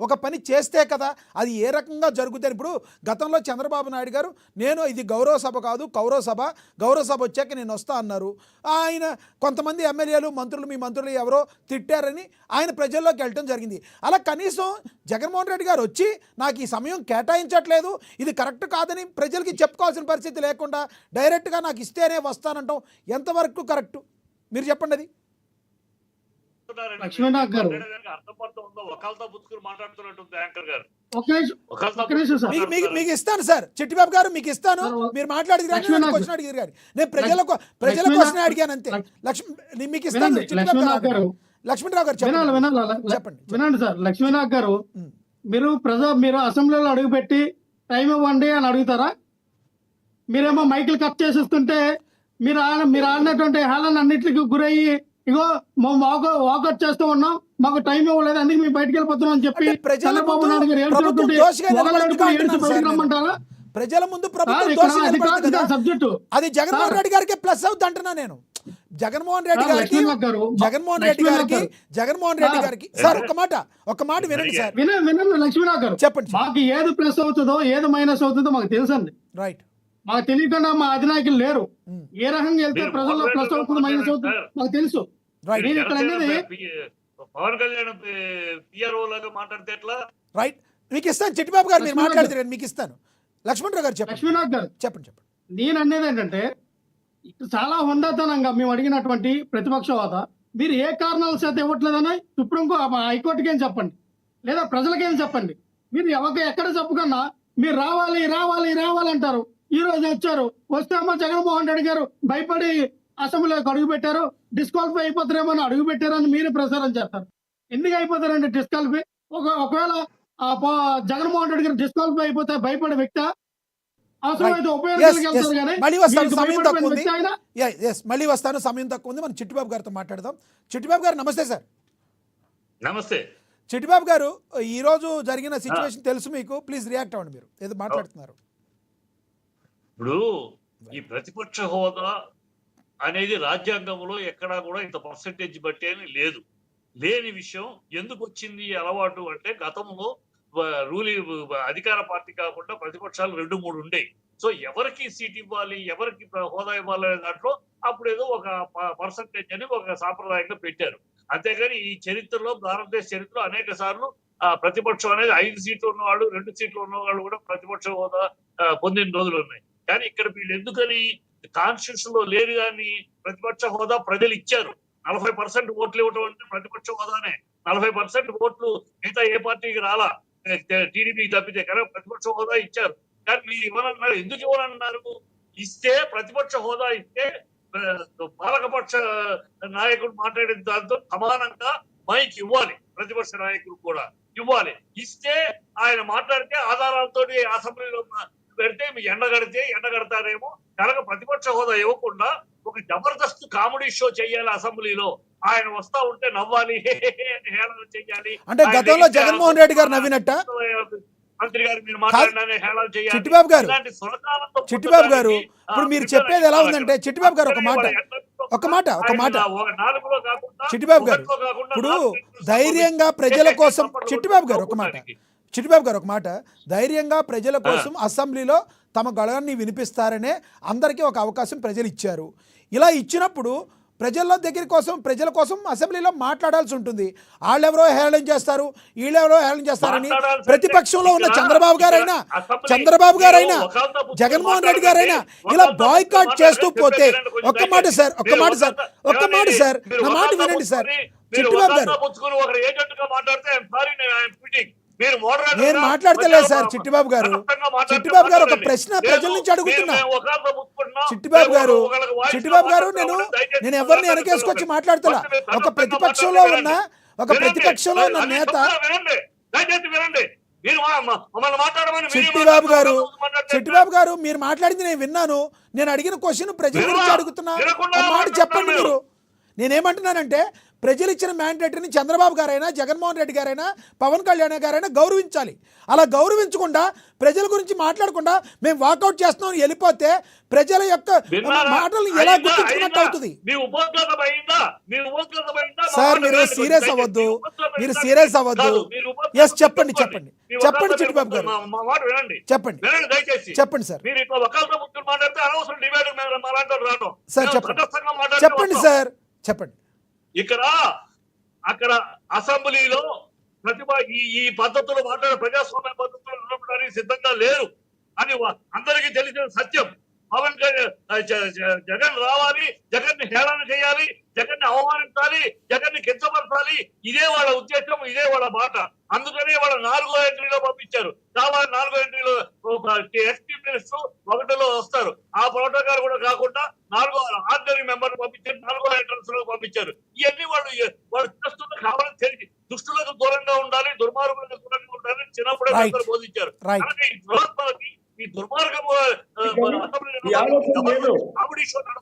ఒక పని చేస్తే కదా అది ఏ రకంగా జరుగుతుంది. ఇప్పుడు గతంలో చంద్రబాబు నాయుడు గారు నేను ఇది గౌరవ సభ కాదు కౌరవ సభ, గౌరవ సభ వచ్చాక నేను వస్తా అన్నారు. ఆయన కొంతమంది ఎమ్మెల్యేలు మంత్రులు మీ మంత్రులు ఎవరో తిట్టారని ఆయన ప్రజల్లోకి వెళ్ళటం జరిగింది. అలా కనీసం జగన్మోహన్ రెడ్డి గారు వచ్చి నాకు ఈ సమయం కేటాయించట్లేదు ఇది కరెక్ట్ కాదని ప్రజలకి చెప్పుకోవాల్సిన పరిస్థితి లేకుండా డైరెక్ట్గా నాకు ఇస్తేనే వస్తానంటాం ఎంతవరకు కరెక్టు మీరు చెప్పండి. అది లక్ష్మీనాథ్ గారు మీకు ఇస్తాను సార్, చిట్టిబాబు గారు మీకు ఇస్తాను, మీరు మాట్లాడిది క్వశ్చన్ అడిగారు కానీ నేను ప్రజల క్వశ్చన్ అడిగాను అంతే. మీకు ఇస్తాను లక్ష్మణరావు గారు చెప్పండి. వినండి సార్, లక్ష్మీనాథ్ గారు మీరు అసెంబ్లీలో అడుగుపెట్టి టైం ఇవ్వండి అని అడుగుతారా? మీరేమో మైకులు కట్ చేసేస్తుంటే మీరు ఆడినటువంటి హేళన అన్నిటికీ గురయ్యి ఇగో మాకు వాకౌట్ చేస్తూ ఉన్నాం, మాకు టైం ఇవ్వలేదు అందుకే మేము బయటకు వెళ్ళిపోతున్నాం అని చెప్పి చంద్రబాబు నాయుడు గారు రమ్మంటారా? ప్రజల ముందు సబ్జెక్టు అది జగన్మోహన్ రెడ్డి గారికి ప్లస్ అవుతుంది అంటున్నా నేను. జగన్మోహన్ రెడ్డి గారికి సార్ ఒక మాట వినండి సార్. వినండి లక్ష్మీనాథ్ గారు చెప్పండి. మాకు ఏది ప్లస్ అవుతుందో ఏది మైనస్ అవుతుందో మాకు తెలుసండి. రైట్, మాకు తెలియకుండా మా అధినాయకులు లేరు. ఏ రకంగా వెళ్తే ప్రజల్లో ప్లస్ అవుతుంది మైనస్ అవుతుంది మాకు తెలుసు. నేను ఇక్కడ అనేది పవన్ కళ్యాణ్ పిఆర్ఓ లాగా మాట్లాడితే ఎట్లా? రైట్, మీకు ఇస్తాను చిట్టిబాబు గారు మీరు మాట్లాడితే మీకు ఇస్తాను. లక్ష్మణరావు గారు చెప్పండి. లక్ష్మీనాథ్ గారు చెప్పండి. నేను అనేది ఏంటంటే చాలా హుందాతనంగా మేము అడిగినటువంటి ప్రతిపక్ష హోదా మీరు ఏ కారణాల చేత ఇవ్వట్లేదని హైకోర్టుకి ఏం చెప్పండి, లేదా ప్రజలకేం చెప్పండి. మీరు ఎక్కడ చెప్పుకున్నా మీరు రావాలి రావాలి రావాలి అంటారు. ఈ రోజు వచ్చారు, వస్తేమో జగన్మోహన్ రెడ్డి గారు భయపడి అసెంబ్లీలోకి అడుగు పెట్టారు, డిస్క్వాలిఫై అయిపోతారేమో అని అడుగు పెట్టారని మీరే ప్రచారం చేస్తారు. ఎందుకు అయిపోతారండి డిస్క్వాలిఫై? ఒకవేళ జగన్మోహన్ రెడ్డి గారు డిస్క్వాలిఫై అయిపోతే భయపడే వ్యక్తి అవసరమైతే మళ్ళీ వస్తాను, సమయం తక్కువ ఉంది. మనం చిట్టిబాబు గారితో మాట్లాడదాం. చిట్టిబాబు గారు నమస్తే సార్. నమస్తే చిట్టిబాబు గారు, ఈ రోజు జరిగిన సిచ్యువేషన్ తెలుసు మీకు, ప్లీజ్ రియాక్ట్ అవ్వండి. మీరు ఏదో మాట్లాడుతున్నారు. ఇప్పుడు ఈ ప్రతిపక్ష హోదా అనేది రాజ్యాంగంలో ఎక్కడా కూడా ఇంత పర్సెంటేజ్ బట్టి అని లేని విషయం. ఎందుకు వచ్చింది అలవాటు అంటే గతంలో అధికార పార్టీ కాకుండా ప్రతిపక్షాలు 2-3 ఉండేవి. సో ఎవరికి సీట్ ఇవ్వాలి ఎవరికి హోదా ఇవ్వాలి అనే దాంట్లో అప్పుడు ఏదో ఒక పర్సంటేజ్ అని ఒక సాంప్రదాయంగా పెట్టారు. అంతేగాని ఈ చరిత్రలో భారతదేశ చరిత్రలో అనేక సార్లు ప్రతిపక్షం అనేది 5 సీట్లు ఉన్నవాళ్ళు 2 సీట్లు ఉన్నవాళ్ళు కూడా ప్రతిపక్ష హోదా పొందిన రోజులు ఉన్నాయి. కానీ ఇక్కడ వీళ్ళు ఎందుకని కాన్స్టిట్యూషన్ లో లేదు కానీ ప్రతిపక్ష హోదా ప్రజలు ఇచ్చారు. 40% ఓట్లు ఇవ్వటం అంటే ప్రతిపక్ష హోదానే. 40% ఓట్లు మిగతా ఏ పార్టీకి రాలా, టీడీపీకి తప్పితే. కానీ ప్రతిపక్ష హోదా ఇచ్చారు. కానీ మీరు ఇవ్వనన్నారు. ఎందుకు ఇవ్వనన్నారు? ఇస్తే ప్రతిపక్ష హోదా ఇస్తే పాలకపక్ష నాయకుడు మాట్లాడిన దాంతో సమానంగా మైక్ ఇవ్వాలి, ప్రతిపక్ష నాయకుడు కూడా ఇవ్వాలి. ఇస్తే ఆయన మాట్లాడితే ఆధారాలతో అసెంబ్లీలో పెడితే ఎండగడతారేమో. కనుక ప్రతిపక్ష హోదా ఇవ్వకుండా ఒక జబర్దస్త్ కామెడీ షో చెయ్యాలి అసెంబ్లీలో. ఆయన వస్తా ఉంటే నవ్వాలి, హేళన చెయ్యాలి. అంటే గతంలో జగన్మోహన్ రెడ్డి గారు నవ్వినట్ట మంత్రి గారు మీరు మాట్లాడినానే హేళన చెయ్యాలి. చిట్టిబాబు గారు ఇప్పుడు మీరు చెప్పేది ఎలా ఉందంటే, చిట్టిబాబు గారు ఒక మాట చిట్టిబాబు గారు ఇప్పుడు ధైర్యంగా ప్రజల కోసం చిట్టిబాబు గారు ఒక మాట ధైర్యంగా ప్రజల కోసం అసెంబ్లీలో తమ గళాన్ని వినిపిస్తారనే అందరికీ ఒక అవకాశం ప్రజలు ఇచ్చారు. ఇలా ఇచ్చినప్పుడు ప్రజల కోసం అసెంబ్లీలో మాట్లాడాల్సి ఉంటుంది. వాళ్ళెవరో హేళన చేస్తారు వీళ్ళెవరో హేళన చేస్తారని ప్రతిపక్షంలో ఉన్న చంద్రబాబు గారైనా జగన్మోహన్ రెడ్డి గారైనా ఇలా బాయ్కాట్ చేస్తూ పోతే ఒక్క మాట సార్ నా మాట వినండి సార్. చిట్టిబాబు గారు నేను మాట్లాడతలేదు సార్. చిట్టిబాబు గారు ఒక ప్రశ్న ప్రజల నుంచి అడుగుతున్నా. చిట్టిబాబు గారు నేను ఎవరిని వెనకేసుకొచ్చి మాట్లాడుతున్నా. ఒక ప్రతిపక్షంలో ఉన్న నేత చిట్టిబాబు గారు మీరు మాట్లాడింది నేను విన్నాను. నేను అడిగిన క్వశ్చన్ ప్రజల గురించి అడుగుతున్నా. మాట చెప్పండి మీరు. నేనేమంటున్నానంటే ప్రజలు ఇచ్చిన మ్యాండేటరీని చంద్రబాబు గారైనా జగన్మోహన్ రెడ్డి గారైనా పవన్ కళ్యాణ్ గారైనా గౌరవించాలి. అలా గౌరవించకుండా ప్రజల గురించి మాట్లాడకుండా మేము వాకౌట్ చేస్తున్నాం అని వెళ్ళిపోతే ప్రజల యొక్క మాటలను ఎలా గుర్తించుకున్నట్టు అవుతుంది? సార్ మీరు సీరియస్ అవ్వద్దు, మీరు సీరియస్ అవ్వద్దు. ఎస్ చెప్పండి చెప్పండి చెప్పండి చిట్టిబాబు గారు చెప్పండి చెప్పండి సార్. సార్ చెప్పండి చెప్పండి సార్ చెప్పండి. ఇక్కడ అక్కడ అసెంబ్లీలో ప్రతిభ ఈ పద్ధతులు మాట్లాడే ప్రజాస్వామ్య పద్ధతులు నడపడానికి సిద్ధంగా లేరు అని అందరికీ తెలిసిన సత్యం. పవన్ జగన్ రావాలి, జగన్ ని హేళన చేయాలి, జగన్ ని అవమానించాలి, జగన్ ని కించపరచాలి, ఇదే వాళ్ళ ఉద్దేశం, ఇదే వాళ్ళ మాట. అందుకనే వాళ్ళ 4వ ఎంట్రీలో పంపించారు. చాలా 4వ ఎంట్రీలో ఎస్పీ మినిస్టర్ 1లో వస్తారు. ఆ ప్రోటోకాల్ కూడా కాకుండా 4వ ఆర్డినరీ మెంబర్ పంపించారు, 4వ ఎంట్రన్స్ లో పంపించారు. ఇవన్నీ వాళ్ళు చేస్తున్న కావాలని తెలిసి దుష్టులకు దూరంగా ఉండాలి, దుర్మార్గులకు దూరంగా ఉండాలి చిన్నప్పుడే అందరూ బోధించారు. ఈ దుర్మార్గము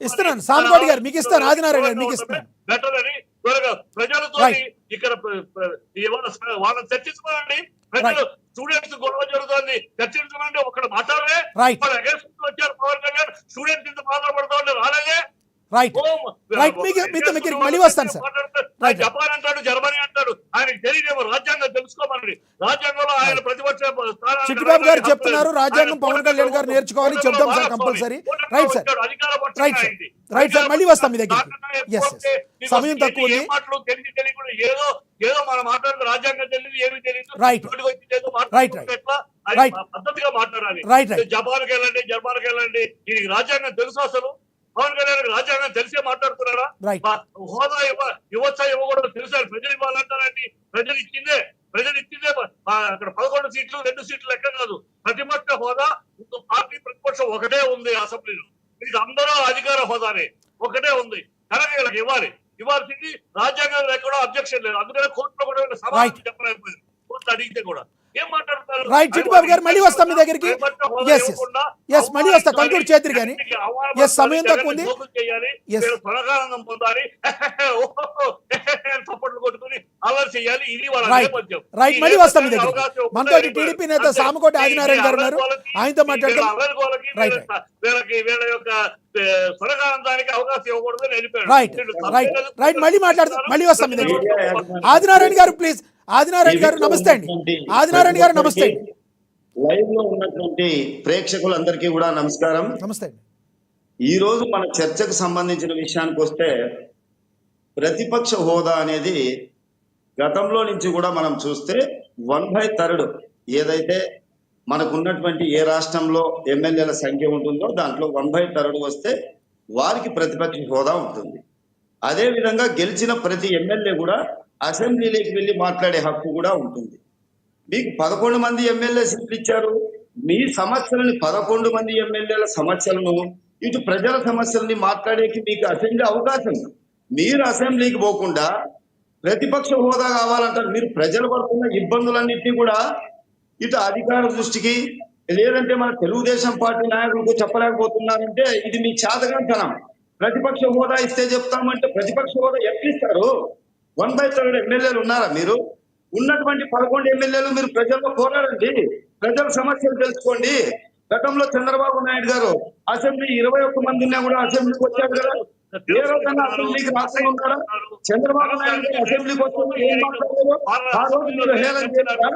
ఇస్తున్నాను సామకోటి గారు మీకు ఇస్తాను, ఆదినారాయణ గారు మీకు ఇస్తాను. బెటర్ అని త్వరగా ప్రజలతో ఇక్కడ వాళ్ళని చర్చించుకోనండి. ప్రజలు స్టూడెంట్స్ గొడవ జరుగుతుంది చర్చించమండి, ఒకటి మాట్లాడలే. వచ్చారు పవన్ కళ్యాణ్, స్టూడెంట్స్ ఇంత మాట్లాడబడతా రాలేదే. మళ్ళీ వస్తాను సార్. జపాన్ అంటాడు, జర్మనీ అంటాడు, ఆయనకి తెలియదేమో రాజ్యాంగం తెలుసుకోమని. రాజ్యాంగంలో ఆయన ప్రతిపక్ష చిట్టిబాబు గారు చెప్తున్నారు రాజ్యాంగం పవన్ కళ్యాణ్ గారు నేర్చుకోవాలి, చెప్తాం sir compulsory. Right sir right sir right sir మళ్ళీ వస్తాం మీ దగ్గర. సమయం తక్కువ ఉంది. మాటలు తెలిసి తెలియకుండా ఏదో ఏదో మనం మాట్లాడితే రాజ్యాంగం తెలియదు, ఏమీ తెలియదు. రైట్ పద్ధతిగా మాట్లాడాలి. రైట్ జపాన్కి వెళ్ళండి, జర్మన్కి వెళ్ళండి, ఇది రాజ్యాంగం తెలుసు అసలు? పవన్ కళ్యాణ్ రాజ్యాంగం తెలిసే మాట్లాడుతున్నారా? హోదా ఇవ్వచ్చా ఇవ్వకూడదు తెలుసారు. ప్రజలు ఇవ్వాలంటారండి, ప్రజలు ఇచ్చిందే అక్కడ 11 సీట్లు 2 సీట్లు లెక్క కాదు. ప్రతిపక్ష హోదా పార్టీ ప్రతిపక్షం ఒకటే ఉంది అసెంబ్లీలో. ఇది అందరూ అధికార హోదానే ఒకటే ఉంది కనుక వీళ్ళకి ఇవ్వాల్సింది. రాజ్యాంగంలో ఎక్కడో అబ్జెక్షన్ లేదు, అందుకనే కోర్టులో కూడా సమాధానం చెప్పలేకపోయింది. కోర్టు అడిగితే కూడా ఏం మాట్లాడతారు? రైట్ చిట్టిబాబు గారు మళ్ళీ వస్తాం మీ దగ్గరికి. ఎస్ మళ్ళీ వస్తా కంక్లూడ్ చేద్దరు కానీ సమయం తక్కువ ఉంది. స్వరగానందం పొందాలి, చప్పట్లు కొట్టుకుని అల్లరి చేయాలి, ఇది వాళ్ళ నేపథ్యం. రైట్ మళ్ళీ వస్తాం మీ దగ్గర. మనతో టీడీపీ నేత సామకోటి ఆదినారాయణ గారు ఉన్నారు, ఆయనతో మాట్లాడతాం. వీళ్ళ యొక్క స్వరగానందానికి అవకాశం ఇవ్వకూడదు. రైట్ రైట్ రైట్ మళ్ళీ మాట్లాడతాం, మళ్ళీ వస్తాం మీ దగ్గర. ఆదినారాయణ గారు ప్లీజ్. ఆదినారాయణ గారు నమస్తే అండి. ఆదినారాయణ గారు నమస్తే అండి. లైవ్ లో ఉన్నటువంటి ప్రేక్షకులందరికీ కూడా నమస్కారం. నమస్తే అండి. ఈ రోజు మన చర్చకు సంబంధించిన విషయానికి వస్తే ప్రతిపక్ష హోదా అనేది గతంలో నుంచి కూడా మనం చూస్తే 1/3 ఏదైతే మనకు ఉన్నటువంటి ఏ రాష్ట్రంలో ఎమ్మెల్యేల సంఖ్య ఉంటుందో దాంట్లో 1/3 వస్తే వారికి ప్రతిపక్ష హోదా ఉంటుంది. అదే విధంగా గెలిచిన ప్రతి ఎమ్మెల్యే కూడా అసెంబ్లీలోకి వెళ్ళి మాట్లాడే హక్కు కూడా ఉంటుంది. మీకు 11 మంది ఎమ్మెల్యే సీట్లు ఇచ్చారు. మీ సమస్యలని 11 మంది ఎమ్మెల్యేల సమస్యలను ఇటు ప్రజల సమస్యల్ని మాట్లాడేకి మీకు అసెంబ్లీ అవకాశం. మీరు అసెంబ్లీకి పోకుండా ప్రతిపక్ష హోదా కావాలంటారు. మీరు ప్రజలు పడుతున్న ఇబ్బందులన్నింటినీ కూడా ఇటు అధికార దృష్టికి లేదంటే మన తెలుగుదేశం పార్టీ నాయకులకు చెప్పలేకపోతున్నారంటే ఇది మీ చేతగాంతనం. ప్రతిపక్ష హోదా ఇస్తే చెప్తామంటే ప్రతిపక్ష హోదా ఎట్లా ఇస్తారు? 1/3 ఎమ్మెల్యేలు ఉన్నారా? మీరు ఉన్నటువంటి 11 ఎమ్మెల్యేలు మీరు ప్రజల్లో పోరాడండి, ప్రజల సమస్యలు తెలుసుకోండి. గతంలో చంద్రబాబు నాయుడు గారు అసెంబ్లీ 21 మంది ఉన్నా కూడా అసెంబ్లీకి వచ్చారు కదా. ఏ రోజైనా అసెంబ్లీకి రాకుండా ఉన్నారా? చంద్రబాబు నాయుడు గారు అసెంబ్లీకి వచ్చారు ఏం మాట్లాడారు? ఆ రోజు మీరు హేళన చేశారా?